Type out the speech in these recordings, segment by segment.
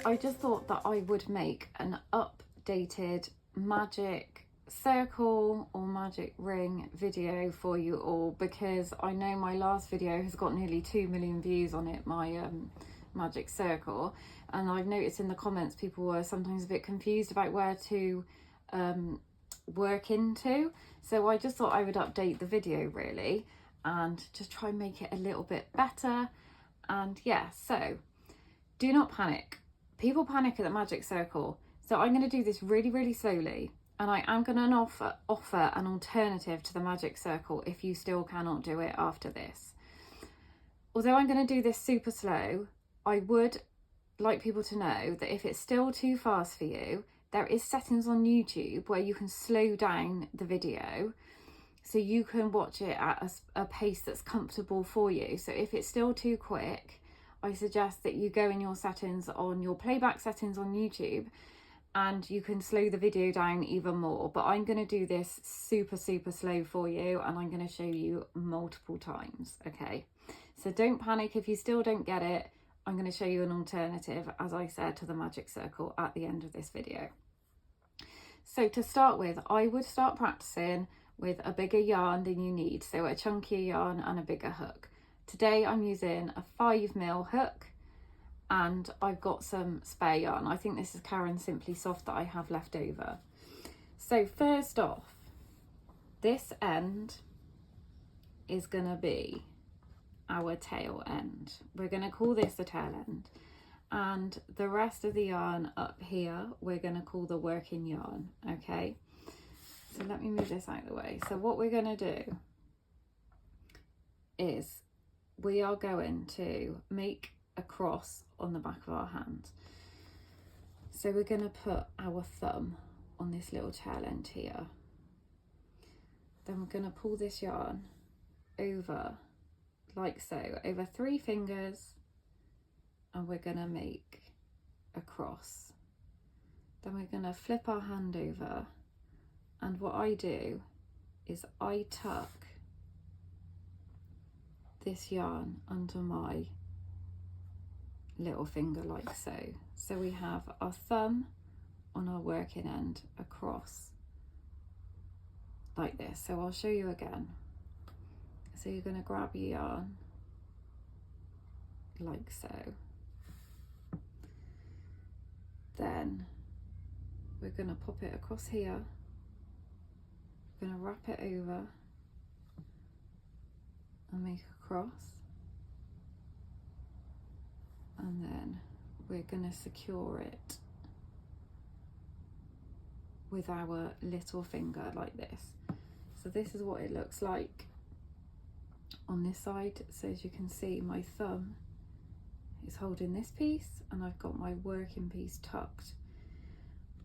I just thought that I would make an updated magic circle or magic ring video for you all, because I know my last video has got nearly 2 million views on it, my magic circle, and I've noticed in the comments people were sometimes a bit confused about where to work into, so I just thought I would update the video really and just try and make it a little bit better. And yeah, so do not panic. People panic at the magic circle, so I'm going to do this really slowly, and I am going to offer an alternative to the magic circle if you still cannot do it after this. Although I'm going to do this super slow, I would like people to know that if it's still too fast for you, there is settings on YouTube where you can slow down the video so you can watch it at a pace that's comfortable for you. So if it's still too quick, I suggest that you go in your settings, on your playback settings on YouTube, and you can slow the video down even more. But I'm going to do this super slow for you, and I'm going to show you multiple times, okay? So don't panic if you still don't get it. I'm going to show you an alternative, as I said, to the magic circle at the end of this video. So to start with, I would start practicing with a bigger yarn than you need, so a chunkier yarn and a bigger hook. Today I'm using a 5mm hook, and I've got some spare yarn. I think this is Karen Simply Soft that I have left over. So first off, this end is going to be our tail end. We're going to call this the tail end, and the rest of the yarn up here we're going to call the working yarn, okay? So let me move this out of the way. So what we're going to do is we are going to make a cross on the back of our hand. So we're going to put our thumb on this little tail end here. Then we're going to pull this yarn over like so, over 3 fingers, and we're going to make a cross. Then we're going to flip our hand over, and what I do is I tuck this yarn under my little finger like so. So we have our thumb on our working end across like this. So I'll show you again. So you're going to grab your yarn like so. Then we're going to pop it across here. We're going to wrap it over and make a cross. And then we're going to secure it with our little finger like this. So this is what it looks like on this side. So as you can see, my thumb is holding this piece, and I've got my working piece tucked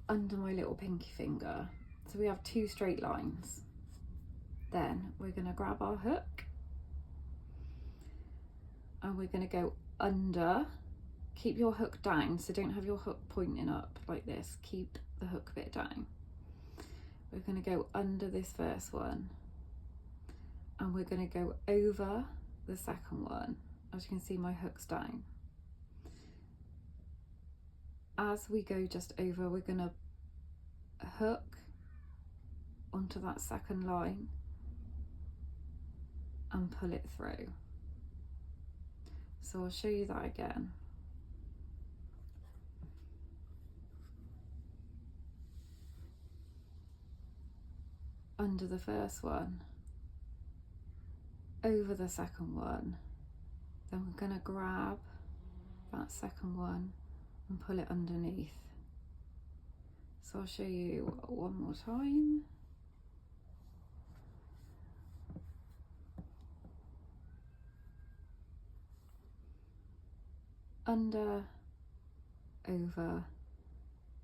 under my little pinky finger. So we have 2 straight lines. Then we're going to grab our hook, and we're going to go under. Keep your hook down, so don't have your hook pointing up like this. Keep the hook bit down. We're going to go under this first one, and we're going to go over the second one. As you can see, my hook's down. As we go just over, we're going to hook onto that second line and pull it through. So I'll show you that again. Under the first one, over the second one, then we're going to grab that second one and pull it underneath. So I'll show you one more time. Under, over,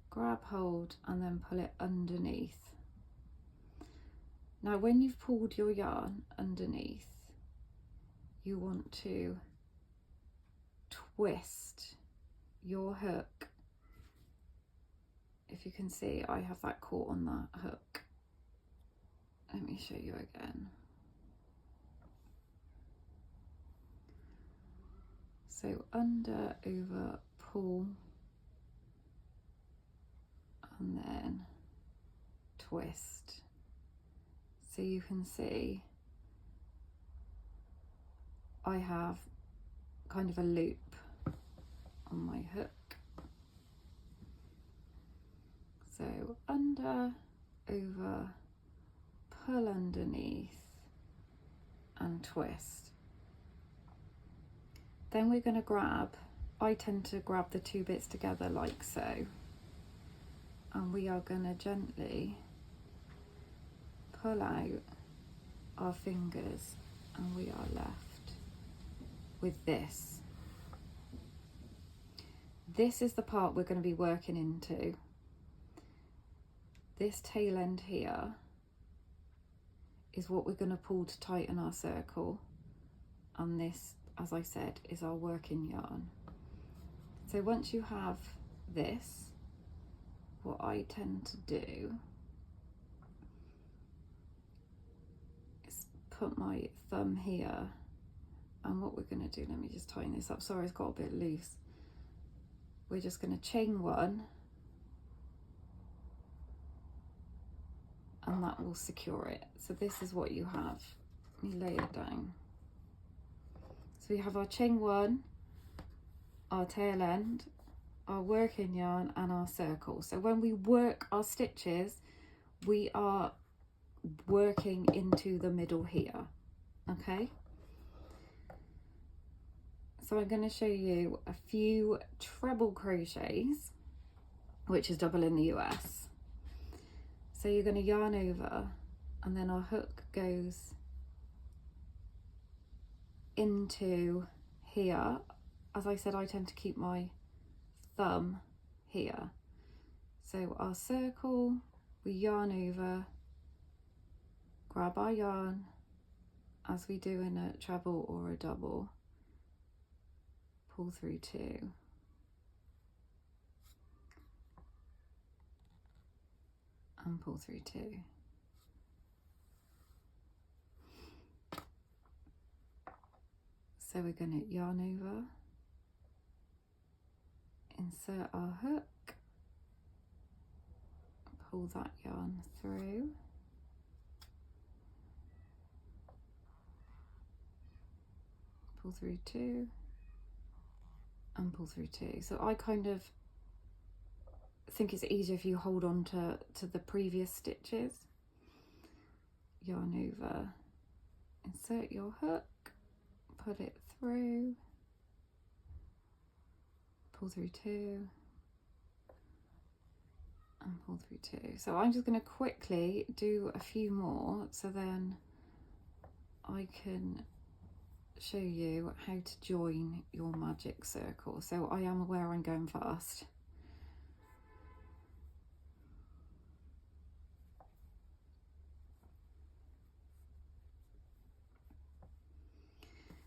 grab hold, and then pull it underneath. Now when you've pulled your yarn underneath, you want to twist your hook. If you can see, I have that caught on that hook. Let me show you again. So under, over, pull, and then twist. So you can see I have kind of a loop on my hook. So under, over, pull underneath and twist. Then we're going to grab, I tend to grab the two bits together like so, and we are going to gently pull out our fingers, and we are left with this. This is the part we're going to be working into. This tail end here is what we're going to pull to tighten our circle, and this, as I said, is our working yarn. So once you have this, what I tend to do is put my thumb here, and what we're going to do, let me just tighten this up, sorry it's got a bit loose. We're just going to chain one, and that will secure it. So this is what you have. Let me lay it down. So we have our chain one, our tail end, our working yarn, and our circle. So when we work our stitches, we are working into the middle here, okay? So I'm going to show you a few treble crochets, which is double in the US. So you're going to yarn over, and then our hook goes into here. As I said, I tend to keep my thumb here. So our circle, we yarn over, grab our yarn, as we do in a treble or a double, pull through two, and pull through two. So we're going to yarn over, insert our hook, pull that yarn through, pull through two, and pull through two. So I kind of think it's easier if you hold on to the previous stitches. Yarn over, insert your hook, put it through, pull through two, and pull through two. So I'm just going to quickly do a few more, so then I can show you how to join your magic circle. So I am aware I'm going fast.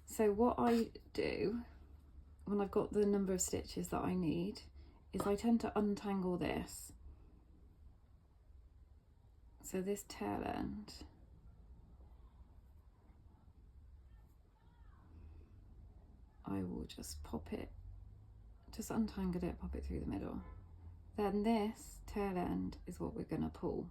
So what I do when I've got the number of stitches that I need is I tend to untangle this. So this tail end, I will just pop it, just untangle it, pop it through the middle. Then this tail end is what we're going to pull.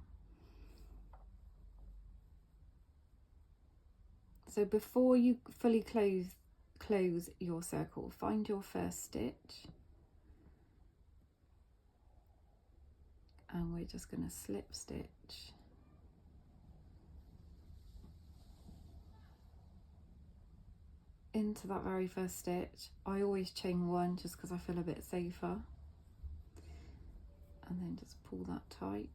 So before you fully close your circle, find your first stitch, and we're just going to slip stitch into that very first stitch. I always chain one just because I feel a bit safer, and then just pull that tight.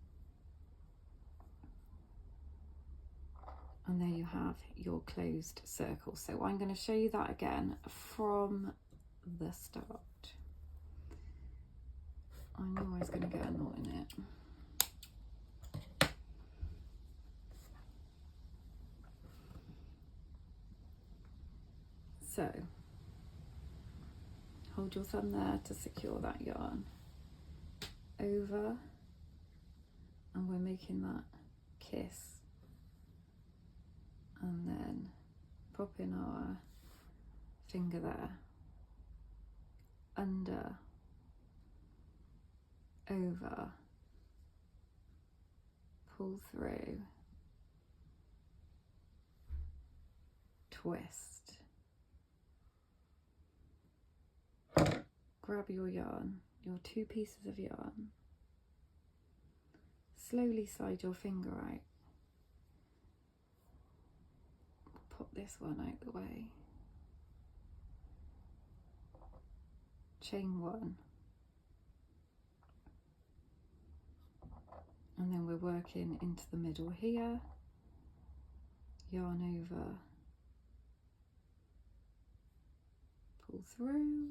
And there you have your closed circle. So I'm going to show you that again from the start. I knew I was going to get a knot in it. So hold your thumb there to secure that yarn. Over, and we're making that kiss. And then pop in our finger there, under, over, pull through, twist, grab your yarn, your 2 pieces of yarn, slowly slide your finger out, pop this one out the way, chain 1, and then we're working into the middle here, yarn over, pull through,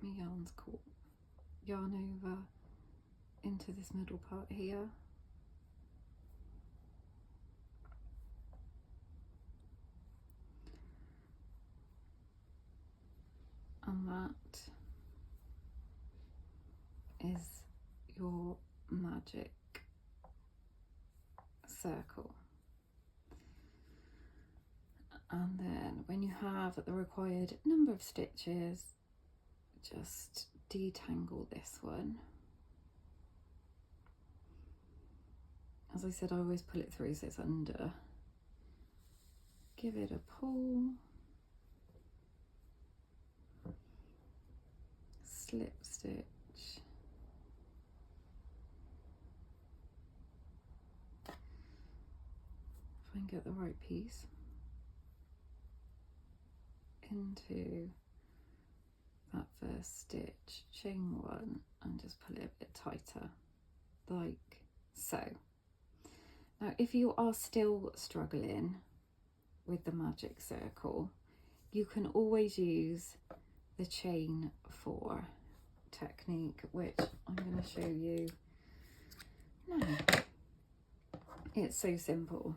my yarn's caught, yarn over into this middle part here, and that is your magic circle. And then when you have the required number of stitches, just detangle this one. As I said, I always pull it through so it's under. Give it a pull, slip stitch, if I can get the right piece, into that first stitch, chain 1, and just pull it a bit tighter, like so. Now if you are still struggling with the magic circle, you can always use the chain 4 technique, which I'm going to show you now. It's so simple.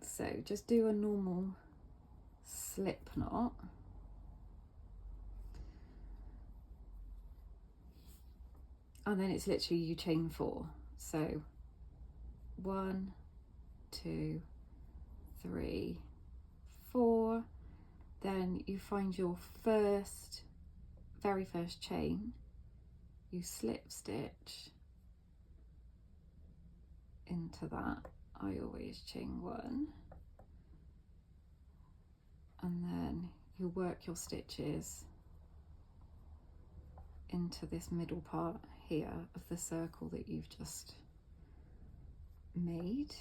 So just do a normal slip knot, and then it's literally you chain 4. So 1, 2, 3, 4, then you find your very first chain, you slip stitch into that. I always chain 1, and then you work your stitches into this middle part here of the circle that you've just made.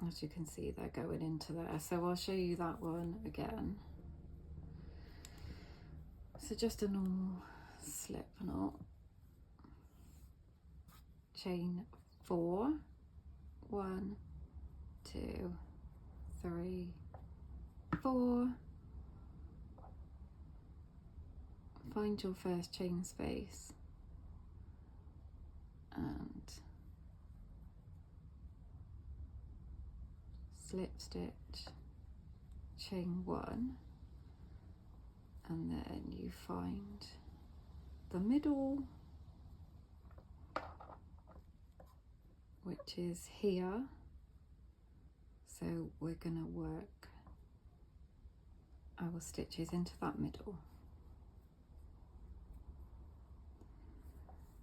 As you can see, they're going into there, so I'll show you that one again. So just a normal slip knot, chain 4, 1, 2, 3, 4, find your first chain space and slip stitch, chain 1, and then you find the middle, which is here. So we're going to work our stitches into that middle.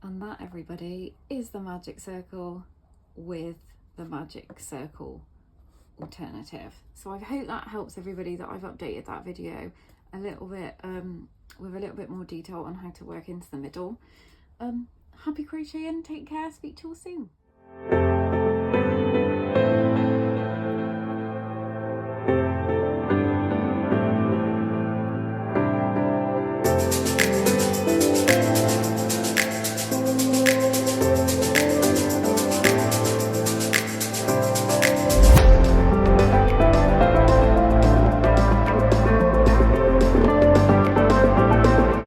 And that, everybody, is the magic circle with the magic circle alternative. So I hope that helps everybody, that I've updated that video a little bit with a little bit more detail on how to work into the middle. Happy crocheting, take care, speak to you all soon.